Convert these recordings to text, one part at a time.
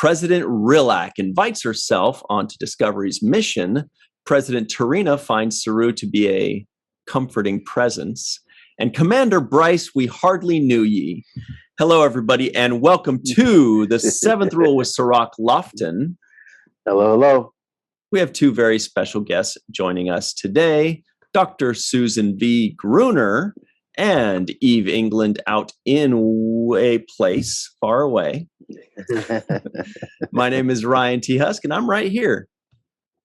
President Rillak invites herself onto Discovery's mission. President Tarina finds Saru to be a comforting presence. And Commander Bryce, we hardly knew ye. Hello, everybody, and welcome to the Seventh Rule with Cirroc Lofton. Hello, hello. We have two very special guests joining us today, Dr. Susan V. Gruner and Eve England out in a place far away. My name is Ryan T. Husk, and I'm right here.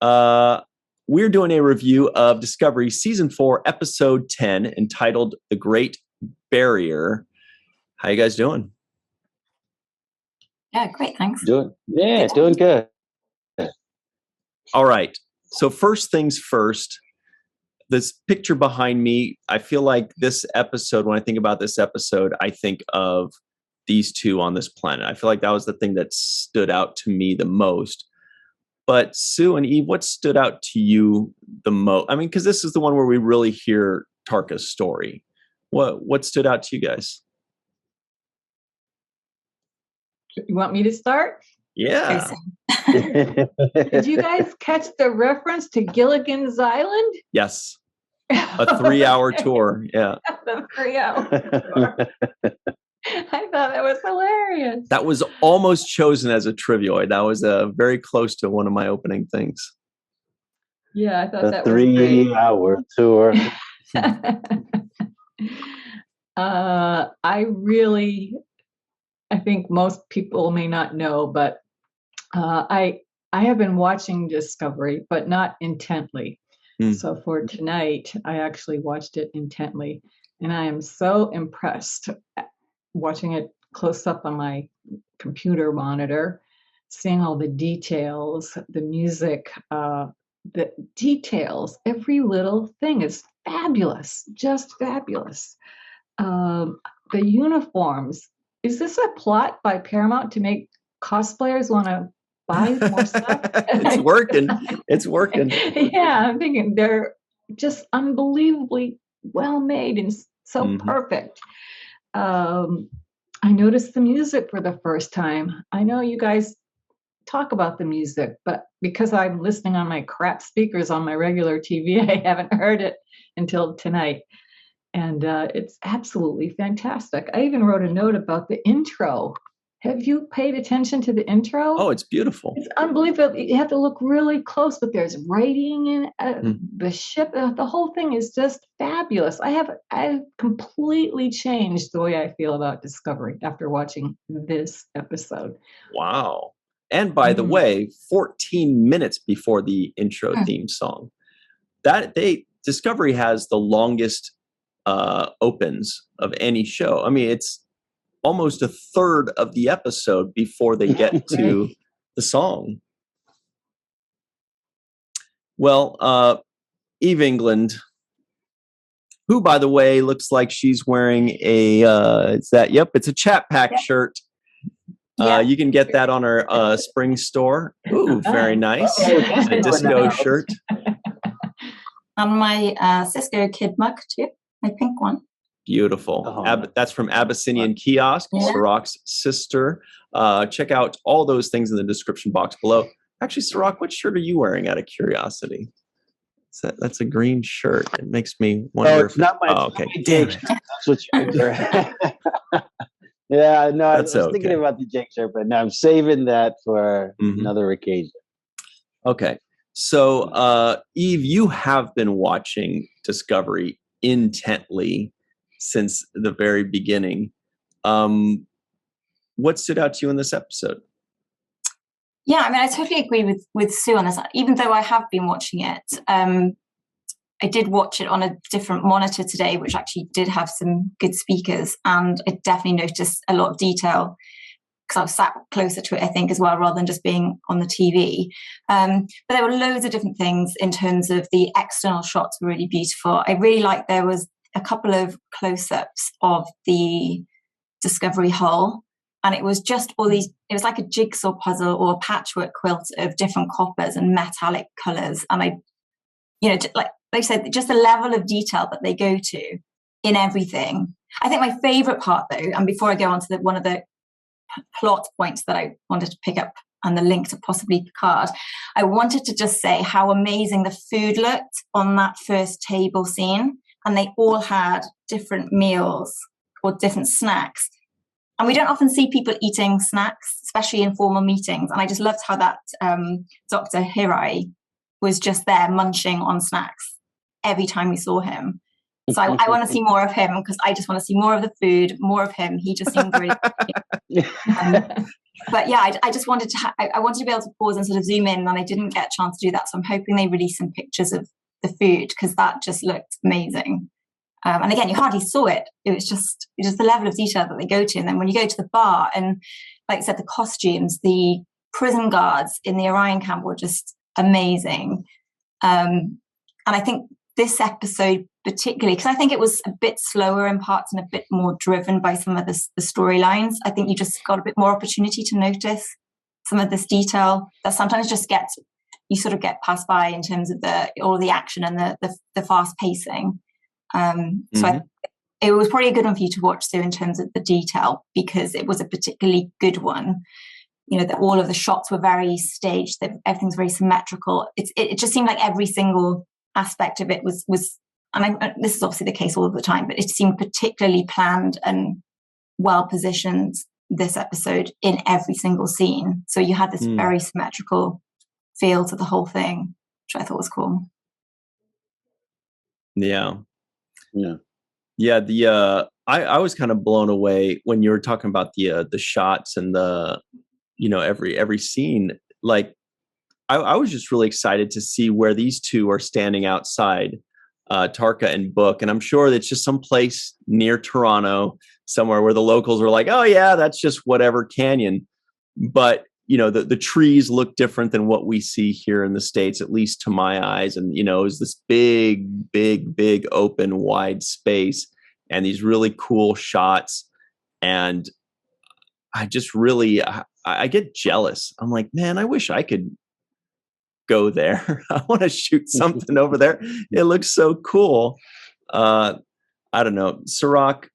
We're doing a review of Discovery Season 4, Episode 10, entitled The Great Barrier. How you guys doing? Yeah, great, thanks. Doing good. All right. So first things first, this picture behind me, I feel like this episode, when I think about this episode, I think of these two on this planet. I feel like that was the thing that stood out to me the most. But Sue and Eve, what stood out to you the most? I mean, because this is the one where we really hear Tarka's story. What stood out to you guys? You want me to start? Yeah. Did you guys catch the reference to Gilligan's Island? Yes. A 3-hour tour. Yeah. The 3-hour tour. I thought that was hilarious. That was almost chosen as a trivioid. That was very close to one of my opening things. Yeah, I thought the that was great. 3-hour tour. I think most people may not know, but I have been watching Discovery, but not intently. So for tonight, I actually watched it intently, and I am so impressed watching it close up on my computer monitor, seeing all the details, the music, the details, every little thing is fabulous, just fabulous. The uniforms. Is this a plot by Paramount to make cosplayers want to buy more stuff? It's working. It's working. Yeah, I'm thinking they're just unbelievably well made and so perfect. I noticed the music for the first time. I know you guys talk about the music, but because I'm listening on my crap speakers on my regular TV, I haven't heard it until tonight. And it's absolutely fantastic. I even wrote a note about the intro. Have you paid attention to the intro? Oh, it's beautiful. It's unbelievable. You have to look really close, but there's writing in the ship. The whole thing is just fabulous. I've completely changed the way I feel about Discovery after watching this episode. Wow. And by the way, 14 minutes before the intro theme song, Discovery has the longest opens of any show. I mean, it's almost a third of the episode before they get to the song. Well, Eve England, who, by the way, looks like she's wearing it's a Chat Pack shirt. Yeah. You can get that on our spring store. Ooh, very nice. It's a disco shirt. And my Sisko kid mug too, my pink one. Beautiful. That's from Abyssinian Kiosk, Cirroc's sister. Check out all those things in the description box below. Actually, Cirroc, what shirt are you wearing out of curiosity? That's a green shirt. It makes me wonder. Oh, it's not my. Oh, okay. Damn it. That's what you Yeah, no, I was thinking about the Jake shirt, but no, I'm saving that for another occasion. Okay. So, Eve, you have been watching Discovery intently since the very beginning. What stood out to you in this episode? Yeah, I mean, I totally agree with Sue on this. Even though I have been watching it, I did watch it on a different monitor today, which actually did have some good speakers, and I definitely noticed a lot of detail because I was sat closer to it, I think, as well, rather than just being on the TV. But there were loads of different things in terms of the external shots were really beautiful. I really liked there was a couple of close-ups of the Discovery hull, and it was just all these, it was like a jigsaw puzzle or a patchwork quilt of different coppers and metallic colours. And like they said, just the level of detail that they go to in everything. I think my favourite part, though, and before I go on to one of the plot points that I wanted to pick up and the link to possibly Picard, I wanted to just say how amazing the food looked on that first table scene. And they all had different meals or different snacks. And we don't often see people eating snacks, especially in formal meetings. And I just loved how that Dr. Hirai was just there munching on snacks every time we saw him. So I want to see more of him, because I just want to see more of the food, more of him. He just seemed really but yeah, I just wanted to I wanted to be able to pause and sort of zoom in, and I didn't get a chance to do that. So I'm hoping they release some pictures of the food, because that just looked amazing. And again, you hardly saw it. It was just the level of detail that they go to. And then when you go to the bar, and like I said, the costumes, the prison guards in the Orion camp were just amazing. And I think this episode particularly, because I think it was a bit slower in parts and a bit more driven by some of the storylines. I think you just got a bit more opportunity to notice some of this detail that sometimes just you sort of get passed by in terms of all the action and the fast pacing. So it was probably a good one for you to watch, Sue, in terms of the detail, because it was a particularly good one. You know, that all of the shots were very staged, that everything's very symmetrical. It just seemed like every single aspect of it was and this is obviously the case all of the time, but it seemed particularly planned and well positioned this episode in every single scene. So you had this very symmetrical feel to the whole thing, which I thought was cool. Yeah. I was kind of blown away when you were talking about the shots and the, you know, every scene. Like I was just really excited to see where these two are standing outside, Tarka and Book. And I'm sure it's just some place near Toronto, somewhere where the locals are like, oh yeah, that's just whatever canyon. But, you know, the trees look different than what we see here in the States, at least to my eyes. And, you know, it's this big open wide space and these really cool shots. And I just really, I get jealous. I'm like, man, I wish I could go there. I want to shoot something over there. It looks so cool. I don't know. Cirroc,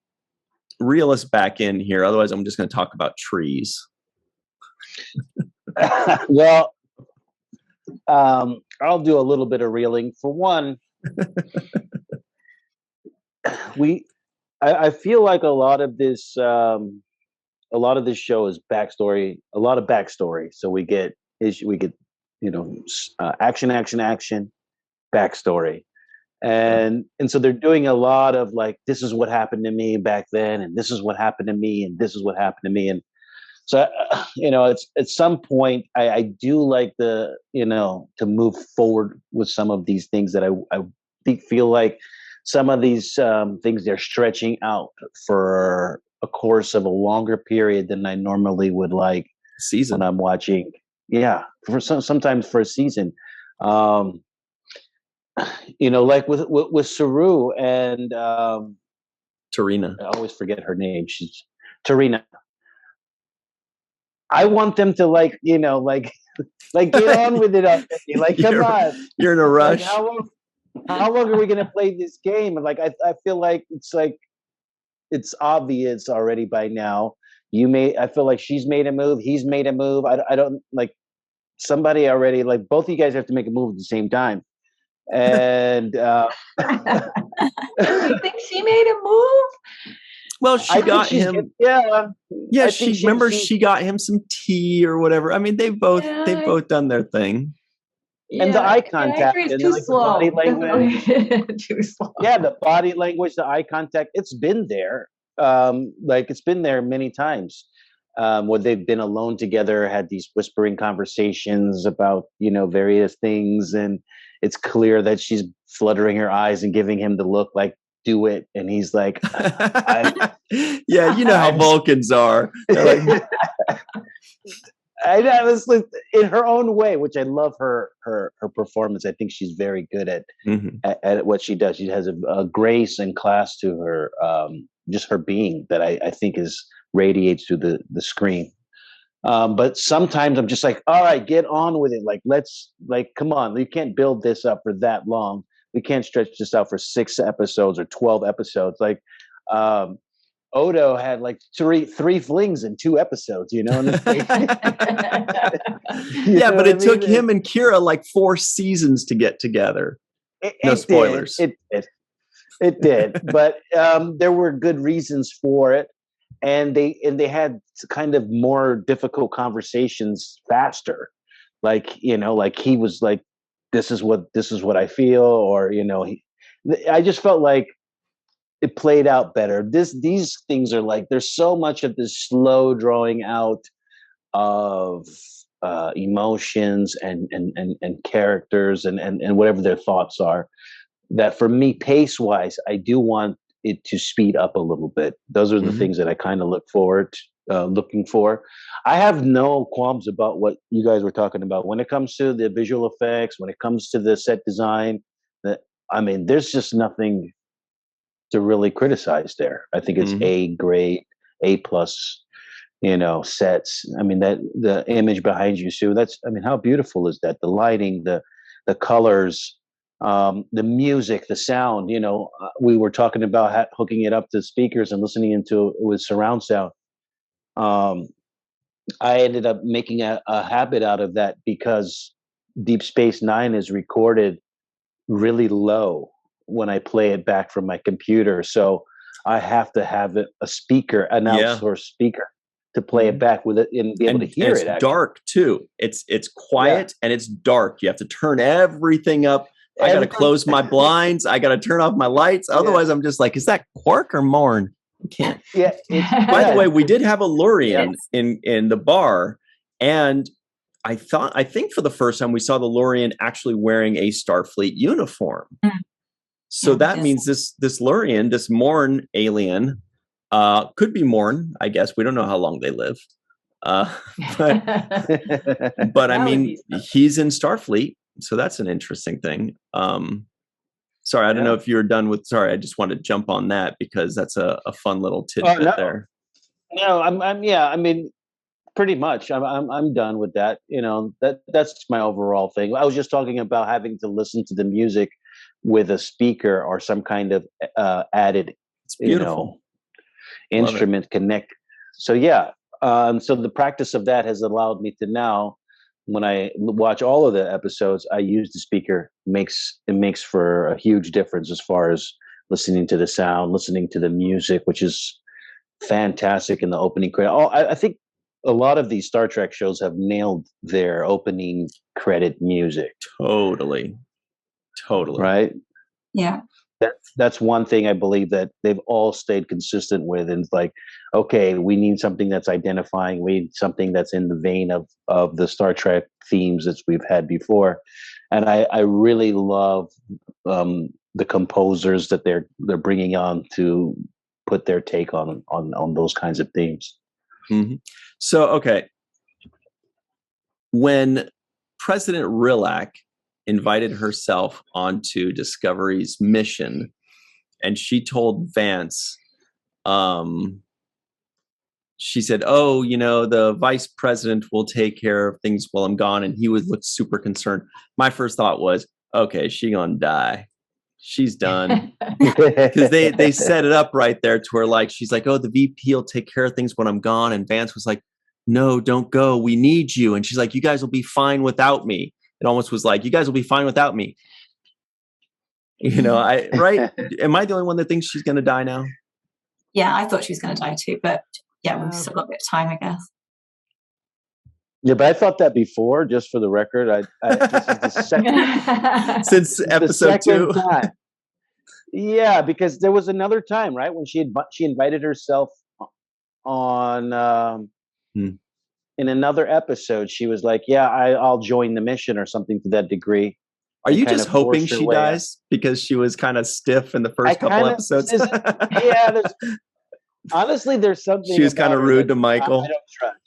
reel us back in here. Otherwise, I'm just going to talk about trees. Well, I'll do a little bit of reeling. For one, I feel like a lot of this show is backstory, a lot of backstory. So we get action, backstory. And so they're doing a lot of like, this is what happened to me back then, and this is what happened to me, and this is what happened to me. And so, it's at some point I do like to move forward with some of these things that I feel like some of these things they're stretching out for a course of a longer period than I normally would like season when I'm watching. Yeah, sometimes for a season, like with Saru and Tarina. I always forget her name. She's Tarina. I want them to like get on with it. Like, come on. You're in a rush. Like, how long are we gonna play this game? And like, I feel like it's obvious already by now. I feel like she's made a move. He's made a move. I don't like somebody already. Like both of you guys have to make a move at the same time. And you think she made a move? Well, she got him. Yeah. She got him some tea or whatever. I mean, they've both done their thing. And the eye contact, and too slow. The body language. Too slow. Yeah, the body language, the eye contact, it's been there. It's been there many times. Where they've been alone together, had these whispering conversations about, various things, and it's clear that she's fluttering her eyes and giving him the look like, do it, and he's like, yeah, you know how Vulcans are. Like, I was like, in her own way, which I love her performance. I think she's very good at what she does. She has a grace and class to her, just her being that I think radiates through the screen. But sometimes I'm just like, all right, get on with it. Like, come on, you can't build this up for that long. We can't stretch this out for 6 episodes or 12 episodes. Like, Odo had like three flings in 2 episodes, you know? And yeah, but it took him and Kira like 4 seasons to get together. No spoilers. It did. But there were good reasons for it. And they had kind of more difficult conversations faster. Like, you know, like he was like, this is what I feel, or, you know, I just felt like it played out better. These things are like, there's so much of this slow drawing out of emotions and characters and whatever their thoughts are, that for me, pace wise, I do want it to speed up a little bit. Those are the things that I kind of looking for. I have no qualms about what you guys were talking about when it comes to the visual effects, when it comes to the set design. I mean, there's just nothing to really criticize there. I think it's A grade, A+, you know, sets. I mean, that the image behind you, Sue, how beautiful is that? The lighting, the colors, the music, the sound, you know, we were talking about hooking it up to speakers and listening into it with surround sound. I ended up making a habit out of that because Deep Space Nine is recorded really low when I play it back from my computer. So I have to have a speaker, an outsourced speaker, to play it back with it and be able to hear it. It's dark too. It's quiet and it's dark. You have to turn everything up. I got to close my blinds. I got to turn off my lights. Otherwise, I'm just like, is that Quark or Morn? I can't. Yeah. By the way, we did have a Lurian in the bar, and I think for the first time we saw the Lurian actually wearing a Starfleet uniform. So that means this Lurian, this Morn alien, could be Morn, I guess. We don't know how long they live. But I mean, he's in Starfleet, so that's an interesting thing. Sorry, I don't know if you're done with. Sorry, I just wanted to jump on that because that's a fun little tidbit there. No, I mean, pretty much. I'm done with that. You know, that's my overall thing. I was just talking about having to listen to the music with a speaker or some kind of added, instrument connect. So so the practice of that has allowed me to now, when I watch all of the episodes, I use the speaker. It makes for a huge difference as far as listening to the sound, listening to the music, which is fantastic in the opening credit. I think a lot of these Star Trek shows have nailed their opening credit music. Totally. Right? Yeah. That's one thing I believe that they've all stayed consistent with. And it's like, okay, we need something that's identifying. We need something that's in the vein of the Star Trek themes that we've had before. And I really love the composers that they're bringing on to put their take on those kinds of themes. So, okay. When President Rillak invited herself onto Discovery's mission, and she told Vance, she said, "Oh, you know, the vice president will take care of things while I'm gone," and he would look super concerned. My first thought was, okay, she gonna die. She's done. Because they set it up right there to where, like, she's like, "Oh, the VP will take care of things when I'm gone," and Vance was like, "No, don't go. We need you." And she's like, "You guys will be fine without me." It almost was like, "You guys will be fine without me." You know, right? Am I the only one that thinks she's going to die now? Yeah, I thought she was going to die too, but yeah, we've still got a bit of time, I guess. Yeah, but I thought that before, just for the record. This is the second since episode 2. Time. Yeah, because there was another time, right, when she invited herself on in another episode. She was like, "Yeah, I'll join the mission," or something to that degree. Are you just hoping she dies because she was kind of stiff in the first couple episodes? Honestly, there's something. She was kind of rude to Michael. I don't trust.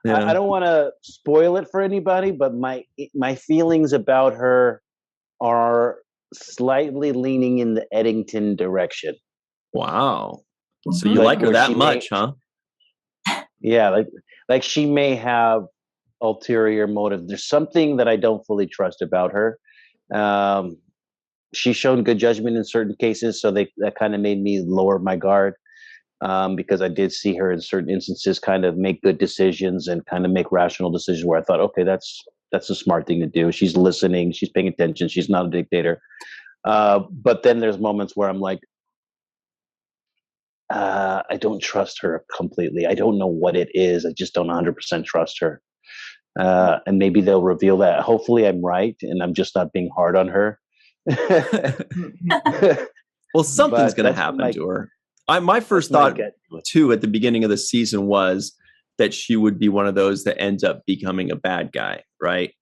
I don't want to spoil it for anybody, but my feelings about her are slightly leaning in the Eddington direction. Wow. So you like her that much, huh? Yeah, like she may have ulterior motive. There's something that I don't fully trust about her. She's shown good judgment in certain cases, so that kind of made me lower my guard. because I did see her in certain instances kind of make good decisions and kind of make rational decisions where I thought, okay, that's a smart thing to do. She's listening, she's paying attention, she's not a dictator. But then there's moments where I'm like, I don't trust her completely. I don't know what it is. I just don't 100% trust her. And maybe they'll reveal that. Hopefully I'm right and I'm just not being hard on her. Well, something's going to happen to her. My first thought, too, at the beginning of the season was that she would be one of those that ends up becoming a bad guy, right?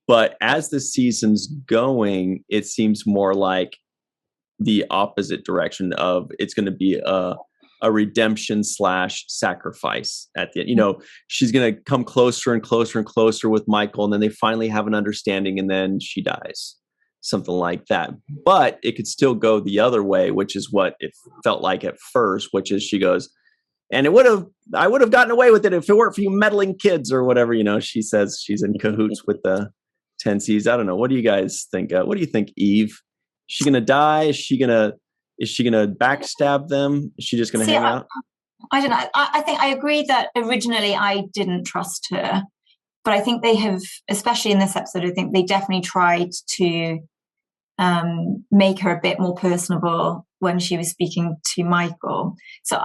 But as the season's going, it seems more like the opposite direction of it's going to be a redemption / sacrifice at the end. You know, she's going to come closer and closer and closer with Michael, and then they finally have an understanding, and then she dies. Something like that. But it could still go the other way, which is what it felt like at first, which is she goes, and I would have gotten away with it if it weren't for you meddling kids or whatever, you know, she says she's in cahoots with the 10 C's. I don't know. What do you guys think? What do you think, Eve? Is she going to die? Is she going to backstab them? Is she just going to hang out? I don't know. I think I agree that originally I didn't trust her, but I think they have, especially in this episode, I think they definitely tried to make her a bit more personable when she was speaking to Michael. So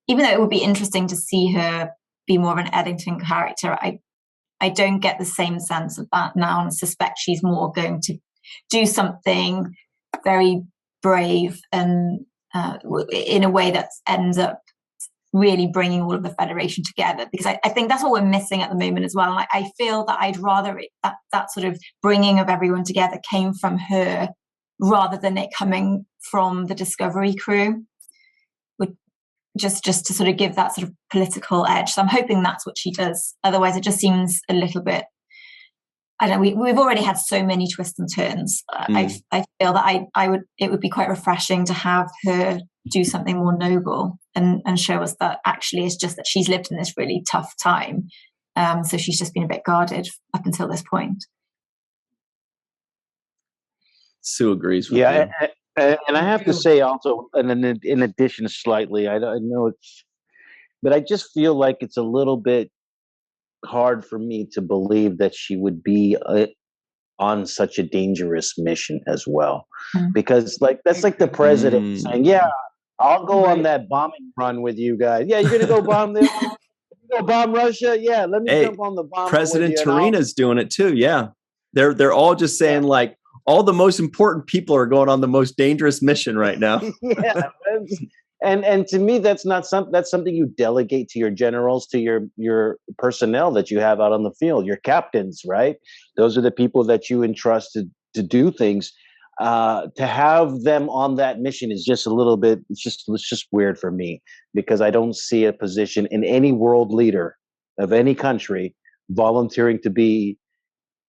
even though it would be interesting to see her be more of an Eddington character, I don't get the same sense of that now, and I suspect she's more going to do something very brave and in a way that ends up really bringing all of the Federation together, because I think that's what we're missing at the moment as well. And I feel that I'd rather that sort of bringing of everyone together came from her rather than it coming from the Discovery crew, would just to sort of give that sort of political edge. So I'm hoping that's what she does. Otherwise it just seems a little bit, I don't know, we've already had so many twists and turns. I feel that it would be quite refreshing to have her do something more noble and show us that actually it's just that she's lived in this really tough time. So she's just been a bit guarded up until this point. Sue agrees with you. And I have to say also, and in addition slightly, I know it's, but I just feel like it's a little bit hard for me to believe that she would be on such a dangerous mission as well. Because like, that's like the president saying, yeah, I'll go on that bombing run with you guys. Yeah, you're going to go bomb there? Go bomb Russia? Yeah, let me jump on the bomb. President Tarina's doing it too, yeah. They're all just saying like, all the most important people are going on the most dangerous mission right now. Yeah. And to me, that's something you delegate to your generals, to your personnel that you have out on the field, your captains, right? Those are the people that you entrust to do things. To have them on that mission is just a little bit, it's just weird for me, because I don't see a position in any world leader of any country volunteering to be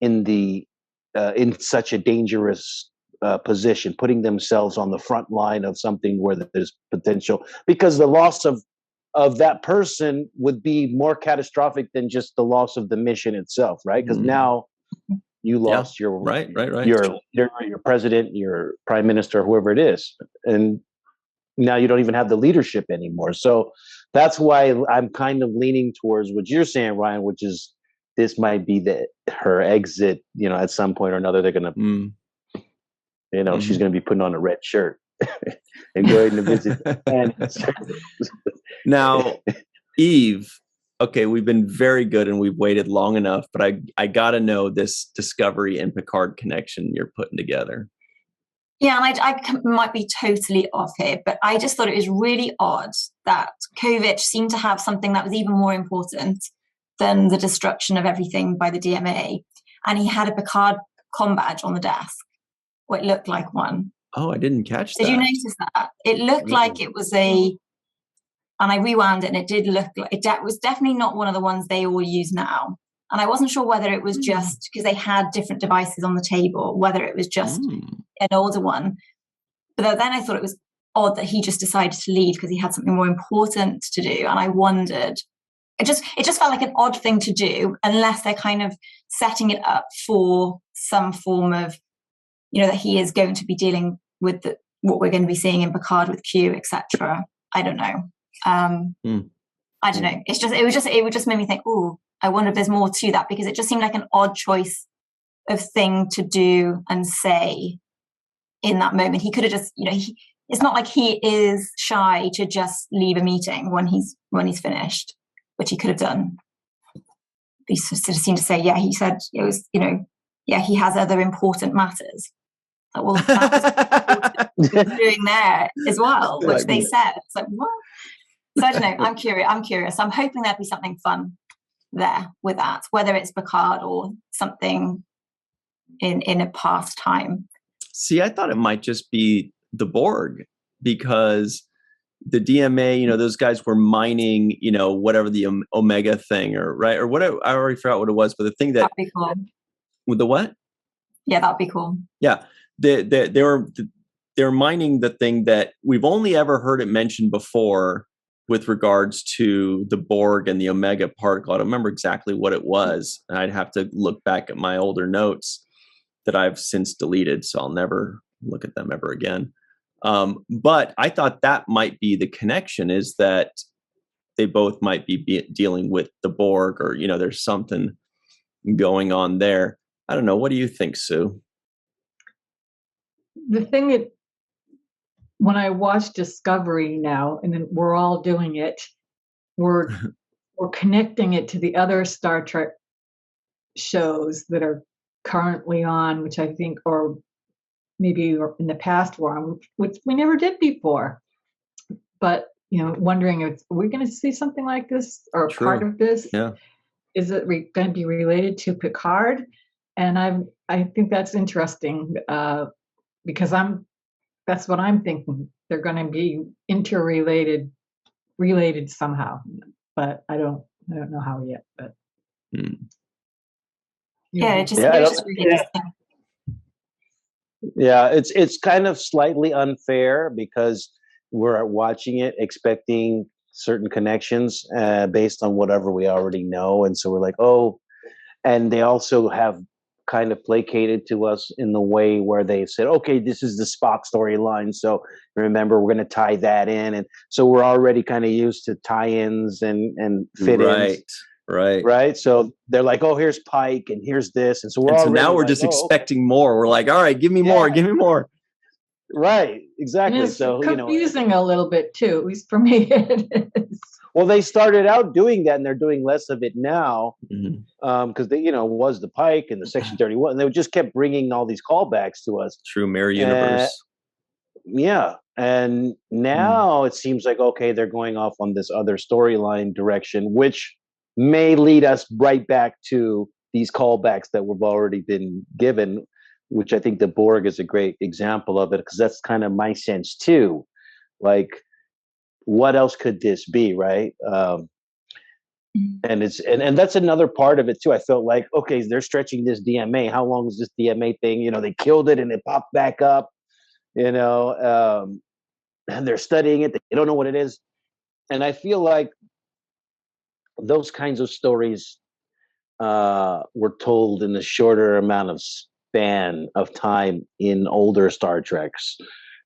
in such a dangerous position, putting themselves on the front line of something where there's potential, because the loss of that person would be more catastrophic than just the loss of the mission itself, right? Because now you lost your right. your president, your prime minister, whoever it is, and now you don't even have the leadership anymore. So that's why I'm kind of leaning towards what you're saying, Ryan, which is this might be her exit. You know, at some point or another, they're gonna, she's gonna be putting on a red shirt and going to visit. Now, Eve. Okay, we've been very good and we've waited long enough, but I got to know this Discovery and Picard connection you're putting together. Yeah, and I might be totally off here, but I just thought it was really odd that Kovic seemed to have something that was even more important than the destruction of everything by the DMA. And he had a Picard comm badge on the desk, or it looked like one. Oh, I didn't catch that. Did you notice that? It looked like it was and I rewound it, and it did look like it was definitely not one of the ones they all use now. And I wasn't sure whether it was just because they had different devices on the table, whether it was just an older one. But then I thought it was odd that he just decided to leave because he had something more important to do. And I wondered, it just felt like an odd thing to do, unless they're kind of setting it up for some form of, that he is going to be dealing with what we're going to be seeing in Picard with Q, etc. I don't know. I don't know. It would just make me think, oh, I wonder if there's more to that, because it just seemed like an odd choice of thing to do and say in that moment. He could have just, it's not like he is shy to just leave a meeting when he's finished, which he could have done. He sort of seemed to say, yeah, he said it was, he has other important matters. Like, well, that was doing there as well, which they said. It's like, what? So I don't know. I'm curious. I'm hoping there'll be something fun there with that, whether it's Picard or something in a past time. See, I thought it might just be the Borg, because the DMA, those guys were mining, whatever the Omega thing or whatever. I already forgot what it was, but the thing that'd be cool. With the what? Yeah, that'd be cool. Yeah, they were mining the thing that we've only ever heard it mentioned before with regards to the Borg and the Omega particle. I don't remember exactly what it was. I'd have to look back at my older notes that I've since deleted, so I'll never look at them ever again. But I thought that might be the connection, is that they both might be dealing with the Borg, or, there's something going on there. I don't know. What do you think, Sue? The thing that, when I watch Discovery now, and then we're all doing it, we're connecting it to the other Star Trek shows that are currently on, which I think, or maybe in the past were on, which we never did before. But, wondering if we're going to see something like this, or a part of this. Yeah. Is it going to be related to Picard? And I think that's interesting, because that's what I'm thinking. They're going to be related somehow, but I don't know how yet. But it was just really interesting. Yeah, it's kind of slightly unfair, because we're watching it expecting certain connections based on whatever we already know, and so we're like, oh, and they also have kind of placated to us in the way where they said, okay, this is the Spock storyline, so remember, we're going to tie that in, and so we're already kind of used to tie-ins and fit-ins. Right. So they're like, oh, here's Pike and here's this. And so now we're just expecting more. We're like, all right, give me more, give me more. Right. Exactly. And it's so confusing a little bit too, at least for me. It is. Well, they started out doing that, and they're doing less of it now, because they, was the Pike and the Section 31, and they just kept bringing all these callbacks to us. True mirror universe. Yeah. And now it seems like, okay, they're going off on this other storyline direction, which may lead us right back to these callbacks that we've already been given, which I think the Borg is a great example of it, because that's kind of my sense too. Like, what else could this be, right? And it's and that's another part of it too. I felt like, okay, they're stretching this DMA. How long is this DMA thing? They killed it and it popped back up. And they're studying it. They don't know what it is, and I feel like those kinds of stories were told in a shorter amount of span of time in older Star Treks,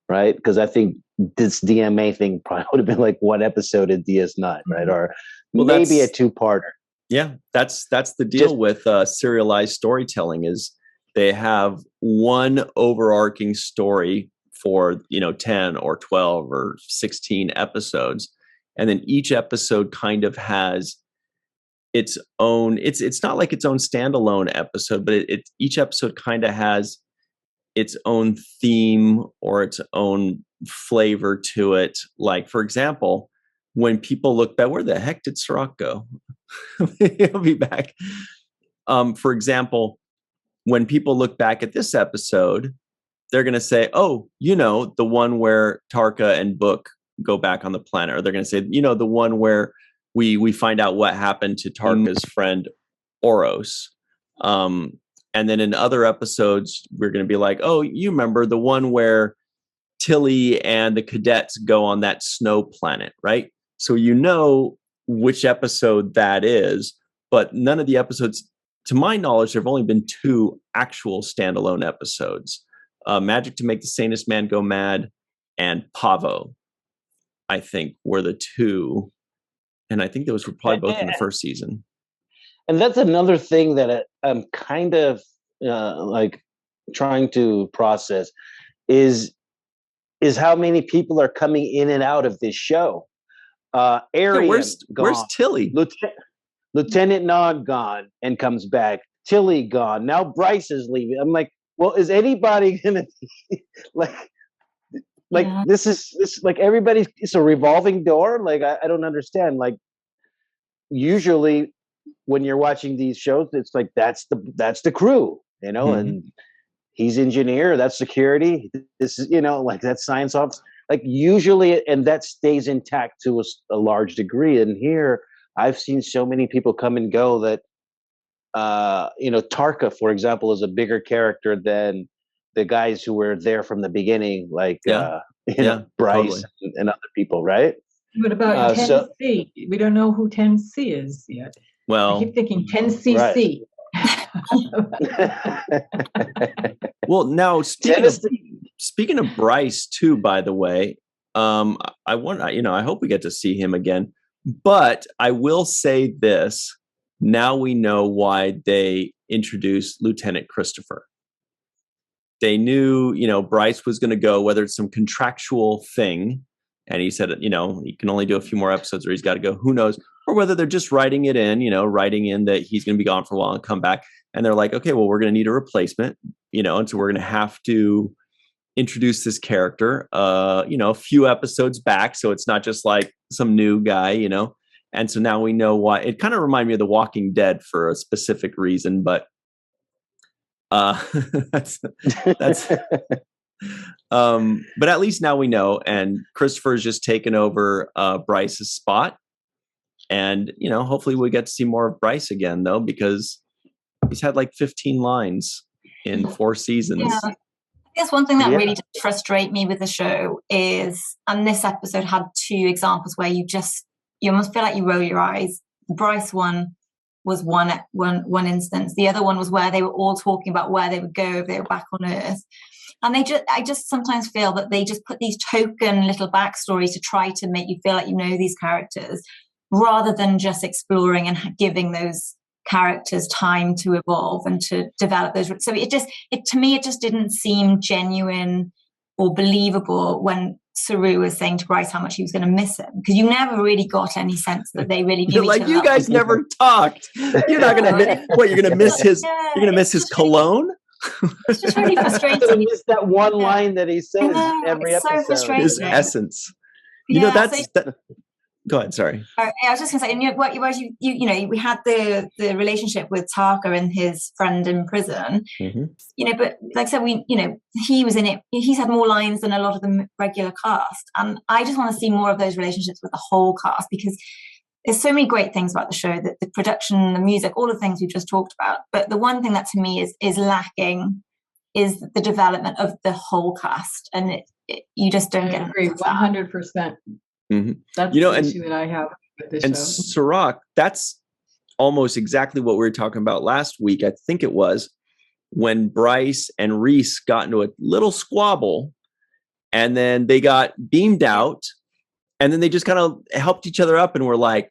right? Because I think this DMA thing probably would have been like one episode in DS9, right? Or maybe a two-parter. Yeah, that's the deal with serialized storytelling, is they have one overarching story for 10 or 12 or 16 episodes, and then each episode kind of has its own, it's not like its own standalone episode, but each episode kind of has its own theme or its own flavor to it. Like, for example, when people look back, where the heck did Cirroc go? He'll be back. For example, when people look back at this episode, they're going to say, oh, the one where Tarka and Book go back on the planet. Or they're going to say, the one where we find out what happened to Tarka's friend Oros. And then in other episodes, we're going to be like, oh, you remember the one where Tilly and the cadets go on that snow planet, right? So which episode that is, but none of the episodes, to my knowledge, there have only been 2 actual standalone episodes. Magic to Make the Sanest Man Go Mad and Pavo, I think, were the two. And I think those were probably both in the first season. And that's another thing that I'm kind of like trying to process is how many people are coming in and out of this show. Arian, where's Tilly? Lieutenant Nog gone and comes back. Tilly gone. Now Bryce is leaving. I'm like, well, is anybody gonna be this is like everybody's, it's a revolving door? Like I don't understand. Like usually when you're watching these shows, it's like that's the crew, you know, and he's engineer, that's security, this is, you know, like that's science office. Like usually, and that stays intact to a large degree. And here I've seen so many people come and go that you know, Tarka, for example, is a bigger character than the guys who were there from the beginning, like you know, Bryce and other people, right? What about 10C? We don't know who 10C is yet. Well, I keep thinking 10cc. Well, now speaking of Bryce too, by the way, I hope we get to see him again. But I will say this: now we know why they introduced Lieutenant Christopher. They knew, you know, Bryce was going to go, whether it's some contractual thing, and he said, you know, he can only do a few more episodes or he's got to go, who knows, or whether they're just writing in that he's going to be gone for a while and come back. And they're like, okay, well, we're going to need a replacement, you know, and so we're going to have to introduce this character, you know, a few episodes back. So it's not just like some new guy, you know. And so now we know why. It kind of reminded me of The Walking Dead for a specific reason, but that's but at least now we know. And Christopher's just taken over Bryce's spot. And, you know, hopefully we get to see more of Bryce again, though, because he's had like 15 lines in 4 seasons. Yeah. I guess one thing that really did frustrate me with the show is, and this episode had 2 examples where you almost feel like you roll your eyes. The Bryce one was one instance. The other one was where they were all talking about where they would go if they were back on Earth. And I just sometimes feel that they just put these token little backstories to try to make you feel like you know these characters, rather than just exploring and giving those characters time to evolve and to develop those. So to me, it just didn't seem genuine or believable when Saru was saying to Bryce how much he was going to miss him, because you never really got any sense that they really knew each other. You guys never talked. You're not going to what? You're going to miss his. You're going to miss his cologne. It's just really frustrating. It's that one line that he says every episode. So frustrating. His essence. You know, go ahead. Sorry. I was just going to say, and you know, we had the relationship with Tarka and his friend in prison. You know, but like I said, he was in it. He's had more lines than a lot of the regular cast, and I just want to see more of those relationships with the whole cast, because there's so many great things about the show, that the production, the music, all the things we've just talked about. But the one thing that to me is lacking is the development of the whole cast, and you just don't get. I agree 100%. That's the issue that I have with this show. And Cirroc, that's almost exactly what we were talking about last week. I think it was when Bryce and Reese got into a little squabble, and then they got beamed out, and then they just kind of helped each other up and were like,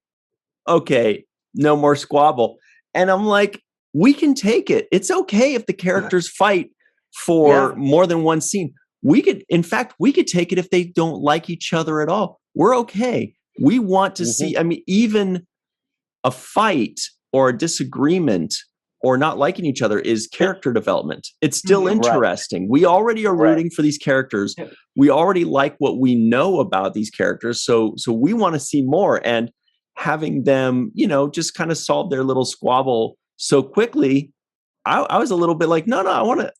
okay, no more squabble. And I'm like, we can take it. It's okay if the characters fight for more than one scene. We could take it if they don't like each other at all. We're okay. We want to see, I mean, even a fight or a disagreement or not liking each other is character development. It's still interesting. We already are rooting for these characters. We already like what we know about these characters. So we want to see more, and having them, you know, just kind of solve their little squabble so quickly. I was a little bit like, no, I want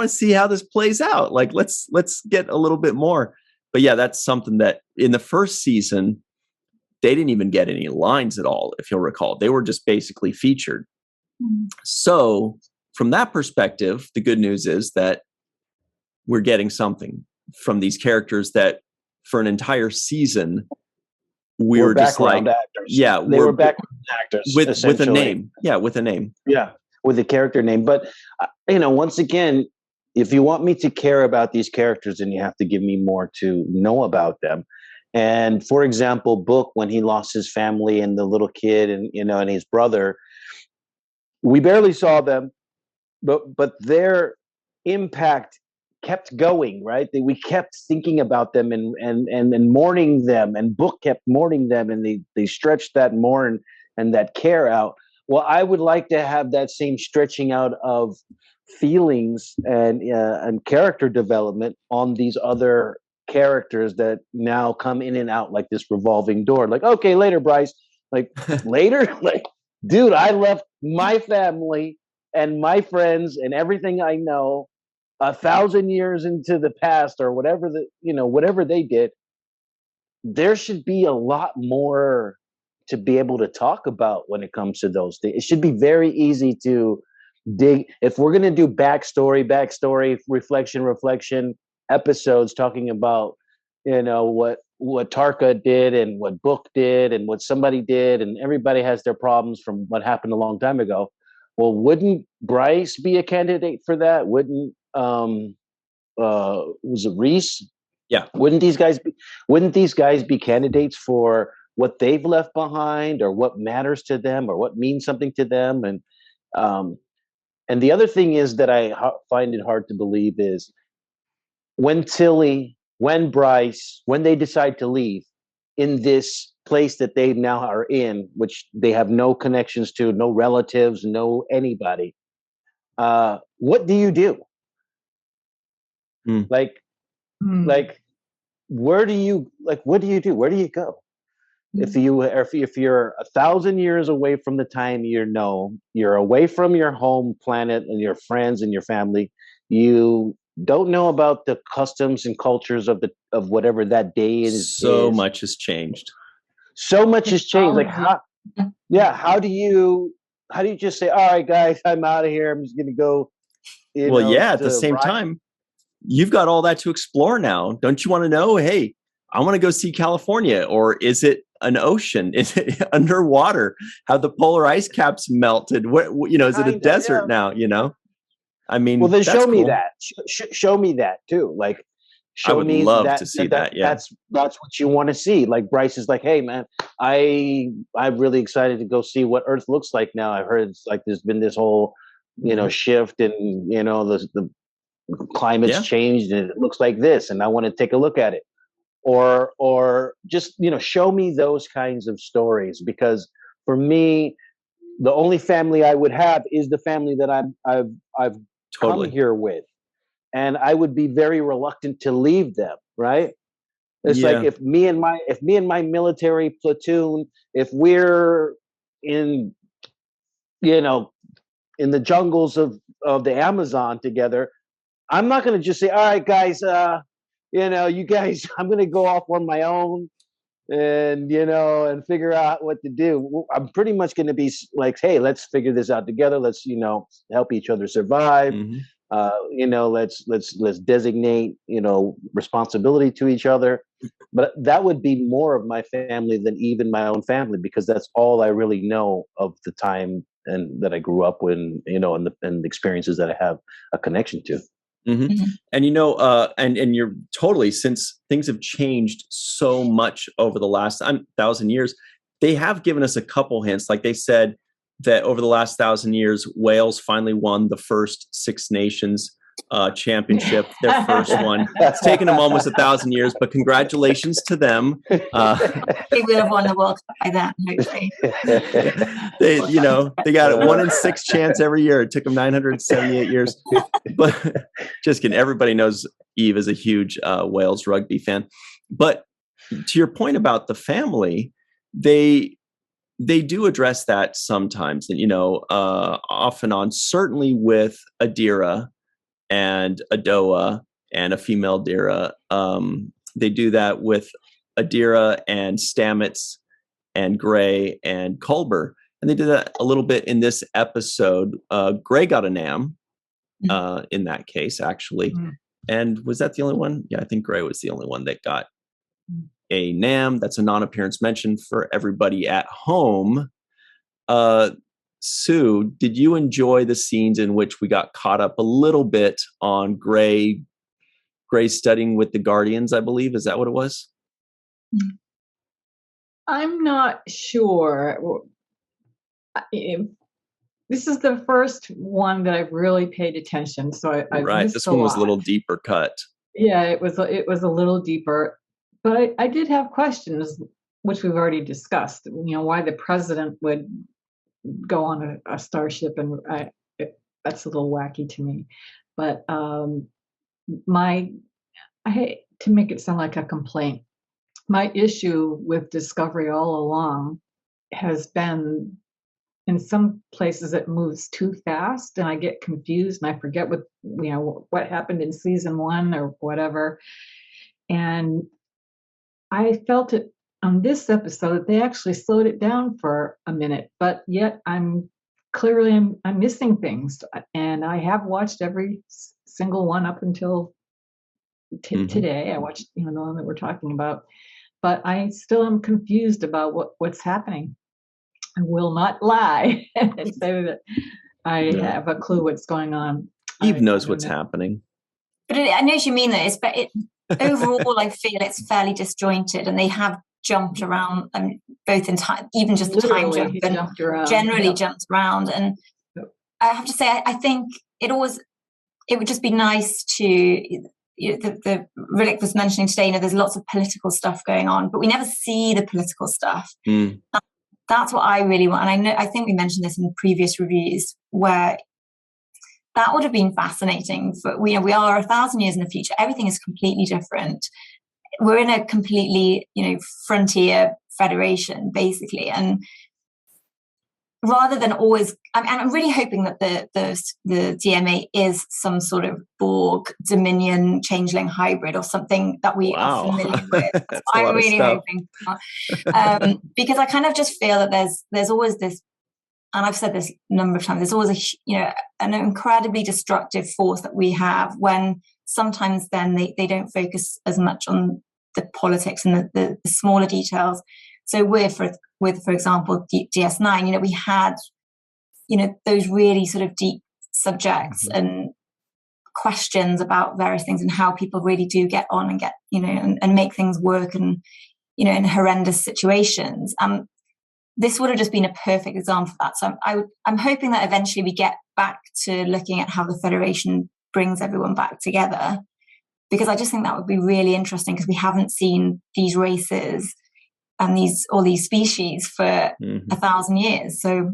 to see how this plays out. Like, let's get a little bit more. But yeah, that's something that in the first season, they didn't even get any lines at all. If you'll recall, they were just basically featured. So from that perspective, the good news is that we're getting something from these characters that for an entire season, we were just like, actors. They were background actors with a name. Yeah, with a name. Yeah, with a character name. But, you know, once again, if you want me to care about these characters, then you have to give me more to know about them. And for example, Book, when he lost his family and the little kid and, and his brother, we barely saw them, but their impact kept going, right? We kept thinking about them and mourning them, and Book kept mourning them, and they stretched that mourn and that care out. Well, I would like to have that same stretching out of feelings and character development on these other characters that now come in and out like this revolving door. Like, okay, later, Bryce. Like, later? Like, dude, I left my family and my friends and everything I know 1,000 years into the past, or whatever whatever they did. There should be a lot more to be able to talk about when it comes to those things. It should be very easy to dig. If we're going to do backstory, reflection episodes talking about, what Tarka did and what Book did and what somebody did, and everybody has their problems from what happened a long time ago. Well, wouldn't Bryce be a candidate for that? Wouldn't was it Reese? Yeah. Wouldn't these guys be candidates for what they've left behind, or what matters to them, or what means something to them? And the other thing is that I find it hard to believe is when Tilly, when Bryce, when they decide to leave in this place that they now are in, which they have no connections to, no relatives, no anybody. What do you do? Like, what do you do? Where do you go? If you're 1,000 years away from the time you're away from your home planet and your friends and your family, you don't know about the customs and cultures of whatever that day is. So much has changed. So much has changed. Like how do you just say, all right, guys, I'm out of here. I'm just gonna go. At the same time, you've got all that to explore now. Don't you want to know, hey, I want to go see California, or is it an ocean? Is it underwater? Have the polar ice caps melted? Is it a desert now? I mean, well, then show me cool. that. Show me that too. Like, I would love to see that. Yeah, that's what you want to see. Like, Bryce is like, hey man, I'm really excited to go see what Earth looks like now. I heard it's like there's been this whole shift, and the climate's changed, and it looks like this, and I want to take a look at it. Or just show me those kinds of stories, because for me, the only family I would have is the family that I've totally come here with, and I would be very reluctant to leave them. Right? It's like if me and my military platoon, if we're in in the jungles of the Amazon together, I'm not going to just say, all right, guys, you guys, I'm going to go off on my own and figure out what to do. I'm pretty much going to be like, hey, let's figure this out together. Let's, help each other survive. Let's designate, responsibility to each other. But that would be more of my family than even my own family, because that's all I really know of the time and that I grew up with, and the experiences that I have a connection to. Mm-hmm. Mm-hmm. And and you're totally, since things have changed so much over the last 1,000 years, they have given us a couple hints. Like they said that over the last 1,000 years, Wales finally won the first Six Nations championship, their first one. It's taken them almost 1,000 years, but congratulations to them. They will have won the World Cup by then, hopefully. They got a 1 in 6 chance every year. It took them 978 years. But just kidding. Everybody knows Eve is a huge Wales rugby fan. But to your point about the family, they do address that sometimes, and off and on. Certainly with Adira and Adoa and a female Dira. They do that with Adira and Stamets and Gray and Culber. And they did that a little bit in this episode. Gray got a NAM in that case, actually. Mm. And was that the only one? Yeah, I think Gray was the only one that got a NAM. That's a non-appearance mention for everybody at home. Sue, did you enjoy the scenes in which we got caught up a little bit on Gray studying with the Guardians, I believe? Is that what it was? I'm not sure. This is the first one that I've really paid attention. So I right. This one was a little deeper cut. Yeah, it was a little deeper. But I did have questions, which we've already discussed. Why the president would go on a starship, and that's a little wacky to me. But I hate to make it sound like a complaint. My issue with Discovery all along has been, in some places it moves too fast, and I get confused, and I forget what happened in season 1 or whatever. And I felt it on this episode that they actually slowed it down for a minute, but yet I'm missing things, and I have watched every single one up until today. I watched the one that we're talking about, but I still am confused about what's happening. I will not lie and say that I have a clue what's going on. Eve knows what's happening. But I know what you mean, though. Overall, I feel it's fairly disjointed, and they have jumped around, both in time, even just the time jump, and generally jumped around. And I have to say, I think it would just be nice to. The Rillak was mentioning today, there's lots of political stuff going on, but we never see the political stuff. That's what I really want. And I think we mentioned this in previous reviews, where that would have been fascinating. But we are 1,000 years in the future. Everything is completely different. We're in a completely, frontier federation, basically. And rather than always, I'm really hoping that the DMA is some sort of Borg Dominion changeling hybrid or something that we are familiar with. I'm really hoping, because I kind of just feel that there's always this, and I've said this a number of times, there's always an incredibly destructive force that we have, when sometimes then they don't focus as much on the politics and the smaller details. So for example, DS9, we had, those really sort of deep subjects and questions about various things and how people really do get on and get, and make things work, and, in horrendous situations. This would have just been a perfect example of that. So I'm hoping that eventually we get back to looking at how the Federation brings everyone back together, because I just think that would be really interesting, because we haven't seen these races and all these species for 1,000 years. So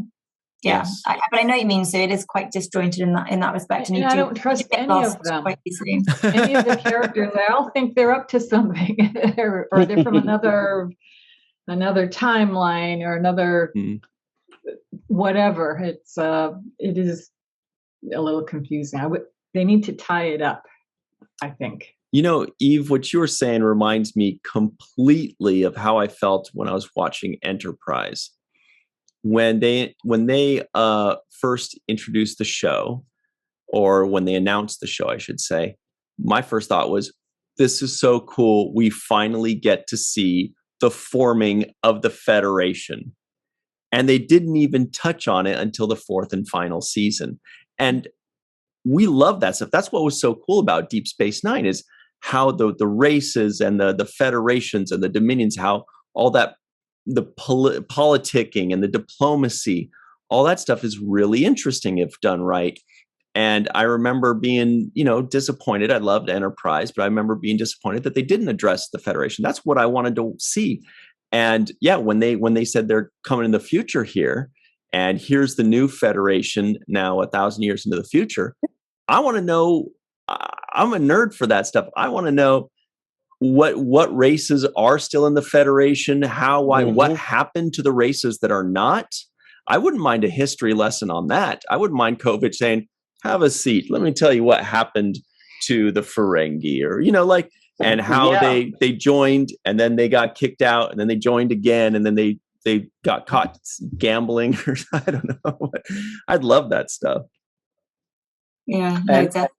yes. But I know what you mean. So it is quite disjointed in that respect. And I don't trust any of them. Any of the characters, I all think they're up to something, or they're from another timeline or another whatever. It is a little confusing. They need to tie it up, I think. Eve, what you were saying reminds me completely of how I felt when I was watching Enterprise. When they first introduced the show, or when they announced the show, I should say, my first thought was, this is so cool. We finally get to see the forming of the Federation. And they didn't even touch on it until the 4th and final season. And we love that stuff. That's what was so cool about Deep Space Nine, is how the races and the federations and the dominions, how all that, the politicking and the diplomacy, all that stuff is really interesting if done right. And I remember being, disappointed. I loved Enterprise, but I remember being disappointed that they didn't address the Federation. That's what I wanted to see. And when they said they're coming in the future here, and here's the new Federation now 1,000 years into the future, I want to know. I'm a nerd for that stuff. I want to know what races are still in the Federation, what happened to the races that are not. I wouldn't mind a history lesson on that. I wouldn't mind Kovic saying, have a seat. Let me tell you what happened to the Ferengi, or, and how they joined, and then they got kicked out, and then they joined again, and then they got caught gambling, or I don't know. I'd love that stuff. Yeah, no, exactly.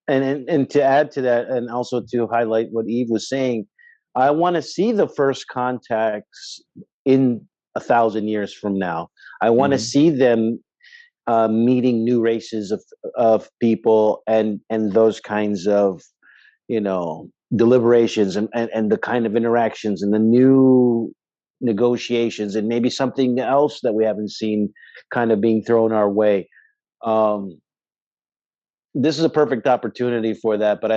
And to add to that, and also to highlight what Eve was saying, I want to see the first contacts in 1,000 years from now. I want to see them meeting new races of people and those kinds of, deliberations and the kind of interactions and the new negotiations and maybe something else that we haven't seen kind of being thrown our way. This is a perfect opportunity for that, but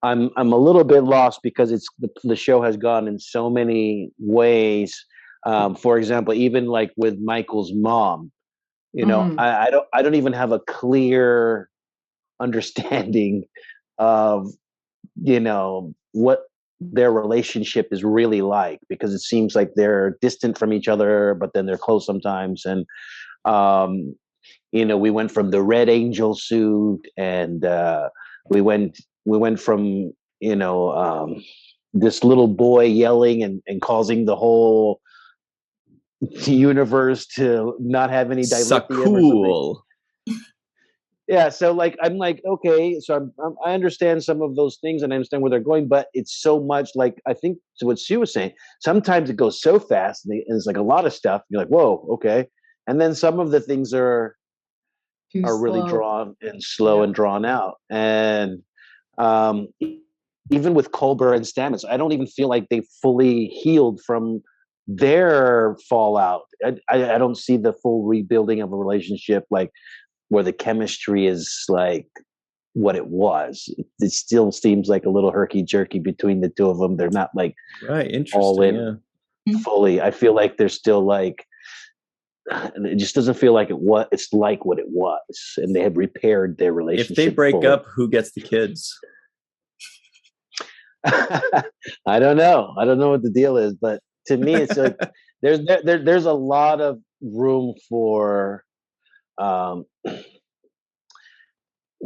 I'm a little bit lost because the show has gone in so many ways. For example, even like with Michael's mom, I don't even have a clear understanding of what their relationship is really like, because it seems like they're distant from each other, but then they're close sometimes. And we went from the Red Angel suit, and we went from this little boy yelling and causing the whole universe to not have any dilithium or something. Yeah, so like I'm like, okay, so I understand some of those things and I understand where they're going, but it's so much like, I think to what Sue was saying, sometimes it goes so fast and it's like a lot of stuff. You're like, whoa, okay, and then some of the things are really drawn and slow and drawn out, and even with Culber and Stamets, I don't even feel like they fully healed from their fallout. I don't see the full rebuilding of a relationship, like where the chemistry is like what it was. It still seems like a little herky-jerky between the two of them. They're not like all in fully. I feel like they're still like, it just doesn't feel like it's like what it was, and they have repaired their relationship. If they break up, who gets the kids? I don't know what the deal is, but to me it's like there's a lot of room for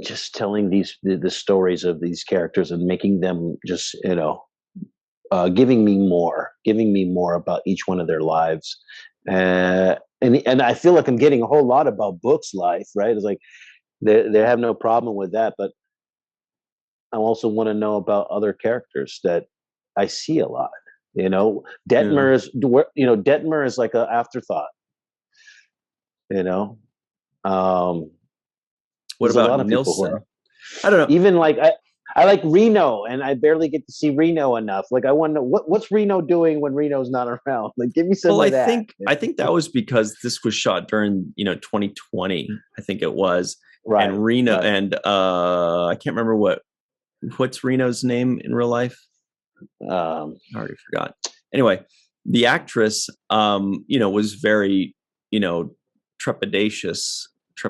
just telling the stories of these characters and making them just giving me more about each one of their lives, and I feel like I'm getting a whole lot about Book's life, right? It's like they have no problem with that, but I also want to know about other characters that I see a lot. Detmer is like an afterthought. What about Nilsson? I don't know. Even like I like Reno, and I barely get to see Reno enough. Like I want to know what's Reno doing when Reno's not around. Like give me some of that. I think that was because this was shot during 2020. I think it was. Right. And Reno and I can't remember what's Reno's name in real life. I already forgot. Anyway, the actress was very trepidatious. I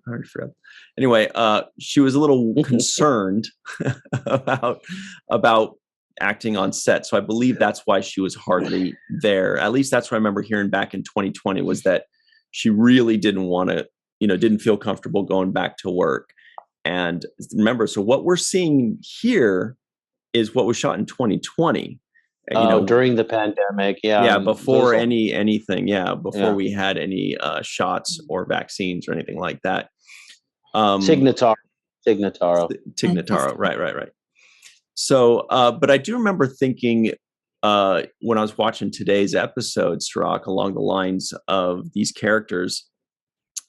already forgot. Anyway, she was a little concerned about acting on set. So I believe that's why she was hardly there. At least that's what I remember hearing back in 2020, was that she really didn't want to, didn't feel comfortable going back to work. And remember, so what we're seeing here is what was shot in 2020. During the pandemic, before anything, before we had any shots or vaccines or anything like that. Tignataro, right. So, but I do remember thinking when I was watching today's episode, Cirroc, along the lines of these characters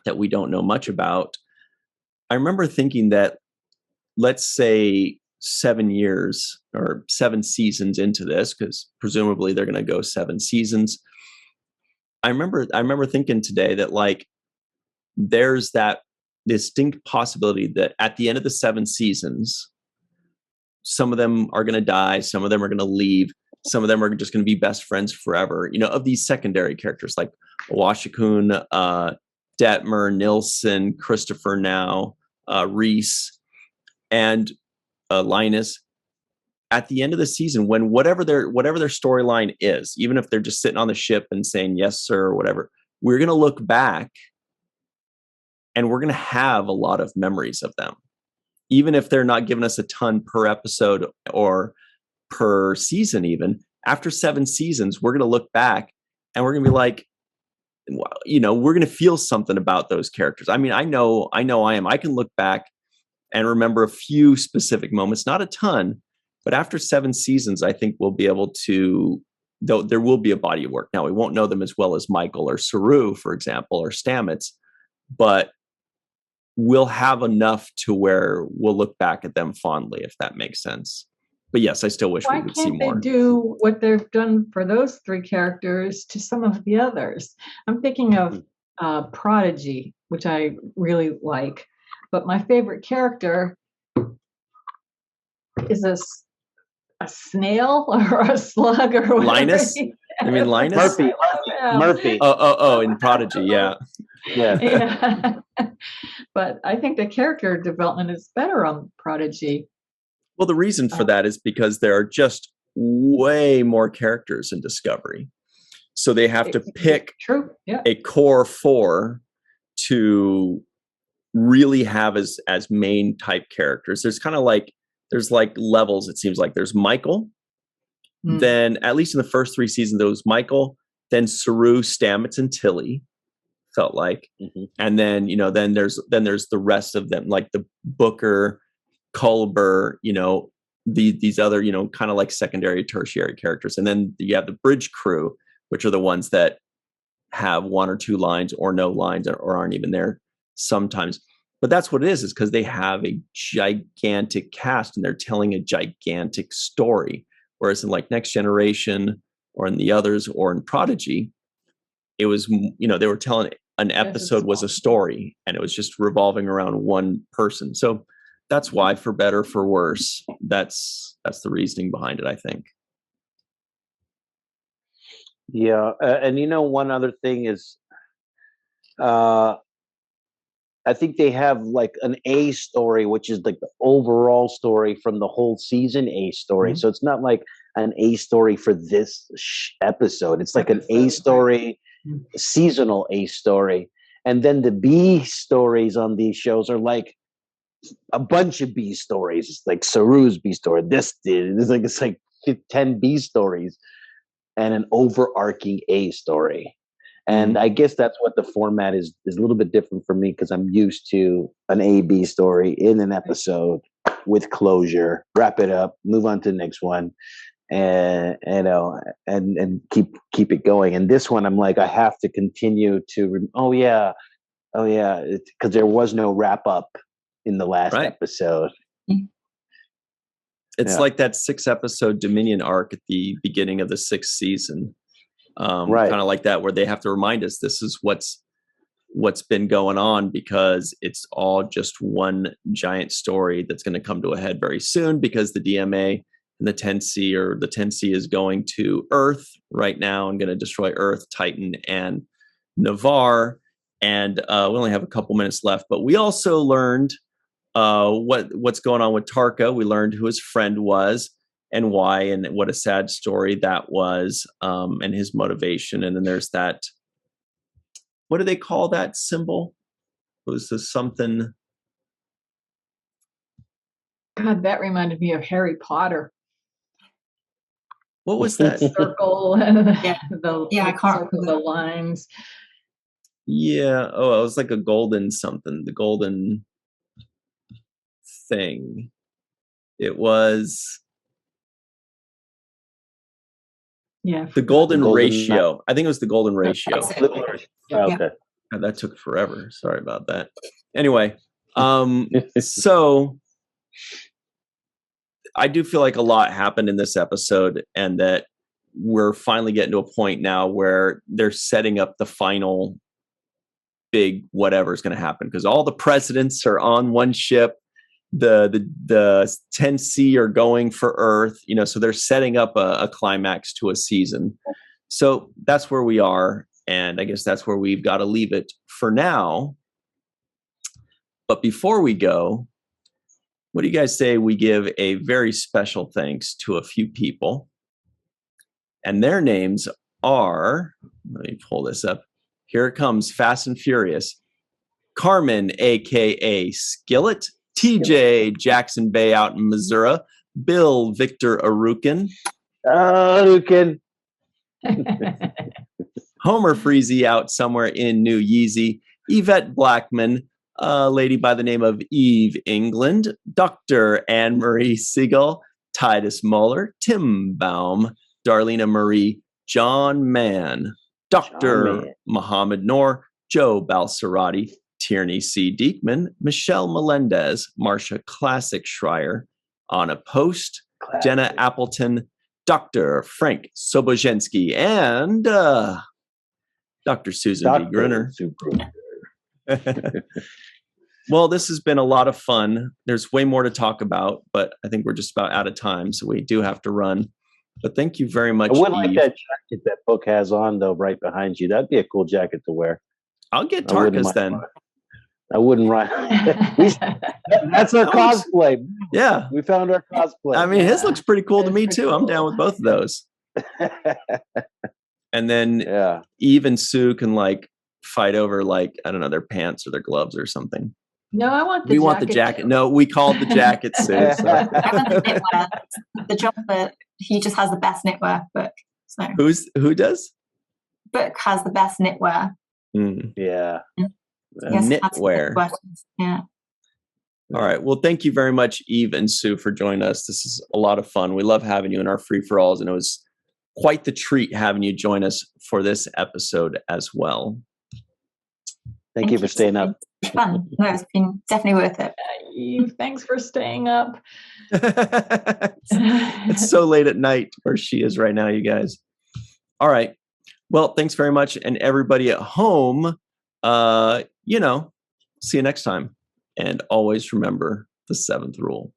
that we don't know much about. I remember thinking that, let's say 7 years or 7 seasons into this, because presumably they're going to go 7 seasons. I remember thinking today that like there's that distinct possibility that at the end of the 7 seasons, some of them are going to die, some of them are going to leave, some of them are just going to be best friends forever. Of these secondary characters like Washikun, Detmer, Nilsson, Christopher now, Reese, and Linus. At the end of the season, when whatever their storyline is, even if they're just sitting on the ship and saying yes sir or whatever, we're going to look back and we're going to have a lot of memories of them, even if they're not giving us a ton per episode or per season. Even after 7 seasons, we're going to look back and we're going to be like, we're going to feel something about those characters. I mean, I know I am. I can look back and remember a few specific moments, not a ton, but after 7 seasons, I think we'll be able to though there will be a body of work. Now, we won't know them as well as Michael or Cirroc, for example, or Stamets, but we'll have enough to where we'll look back at them fondly, if that makes sense. But yes, I still wish we would see more. Why can't they do what they've done for those three characters to some of the others? I'm thinking of Prodigy, which I really like, but my favorite character is a snail or a slug or whatever. Linus? I mean Linus? Murphy. Oh, in Prodigy, yeah. Yeah. But I think the character development is better on Prodigy. Well, the reason for that is because there are just way more characters in Discovery. So they have to pick a core 4 to really have as main type characters. There's kind of like, there's like levels, it seems like. There's Michael, then at least in the first 3 seasons, there was Michael, then Cirroc, Stamets, and Tilly, felt like. And then, you know, then there's the rest of them, like the Booker, Culber, you know, these other, you know, kind of like secondary, tertiary characters. And then you have the bridge crew, which are the ones that have 1 or 2 lines or no lines or aren't even there sometimes. But that's what it is because they have a gigantic cast and they're telling a gigantic story. Whereas in like Next Generation or in the others or in Prodigy, it was, you know, they were telling an episode was a story and it was just revolving around one person. So that's why, for better, for worse, that's the reasoning behind it, I think. Yeah. And you know, one other thing is, I think they have like an A story, which is like the overall story from the whole season A story. So it's not like an A story for this episode. It's like an A story, seasonal A story. And then the B stories on these shows are like a bunch of B stories. It's like Cirroc's B story. It's like 10 B stories and an overarching A story. And I guess that's what the format is a little bit different for me because I'm used to an A-B story in an episode with closure, wrap it up, move on to the next one, and you know, and keep it going. And this one, I'm like, I have to continue to. Because there was no wrap up in the last episode. It's like that 6-episode Dominion arc at the beginning of the 6th season. Kind of like that, where they have to remind us this is what's been going on because it's all just one giant story that's going to come to a head very soon because the DMA and the 10C or the 10C is going to Earth right now and going to destroy Earth, Titan, and Navarre. And we only have a couple minutes left, but we also learned what's going on with Tarka. We learned who his friend was and why, and what a sad story that was, and his motivation. And then there's that, what do they call that symbol? It was this something. God, that reminded me of Harry Potter. What was that? Circle and I can't remember the lines. Yeah. Oh, it was like a golden something, the golden thing. It was the golden ratio. I think it was the golden ratio. Okay. God, that took forever. Sorry about that. Anyway, so I do feel like a lot happened in this episode and that we're finally getting to a point now where they're setting up the final big whatever is going to happen because all the presidents are on one ship. The 10C are going for Earth, you know, so they're setting up a climax to a season. So that's where we are. And I guess that's where we've got to leave it for now. But before we go, what do you guys say we give a very special thanks to a few people? And their names are, let me pull this up. Here it comes, fast and furious. Carmen, a.k.a. Skillet. TJ, Jackson-Bey out in Missouri. Bill, Victor Arucan. Arucan. Homer Freezy out somewhere in New Yeezy. Yvette Blackmon, a lady by the name of Eve England. Dr. Anne Marie Segal. Titus Mohler. Tim Baum. Darlena Marie John Mann, Dr. Mohammed Noor, Joe Balsarati, Tierney C. Diekman, Michelle Melendez, Marcia Classic Schreier, Anna Post, Jenna Appleton, Dr. Frank Sobozhensky, and Dr. Susan B. Gruner. Well, this has been a lot of fun. There's way more to talk about, but I think we're just about out of time, so we do have to run. But thank you very much. I would like that jacket that book has on, though, right behind you. That'd be a cool jacket to wear. I'll get Tarka's then. I wouldn't run. That's our cosplay. Yeah. We found our cosplay. I mean, his looks pretty cool to me, too. I'm down with both of those. And then Eve and Sue can, like, fight over, like, I don't know, their pants or their gloves or something. No, I want the we jacket. Want the jacket. No, we called the jacket, Sue. So. I want the knitwear. The jumper, he just has the best knitwear book. So who does? Book has the best knitwear. Yeah. Knitwear. Yeah. All right. Well, thank you very much, Eve and Sue, for joining us. This is a lot of fun. We love having you in our free-for-alls, and it was quite the treat having you join us for this episode as well. Thank you for staying up. Fun. No, it's been definitely worth it. Eve, thanks for staying up. It's so late at night where she is right now, you guys. All right. Well, thanks very much. And everybody at home, see you next time. And always remember the 7th rule.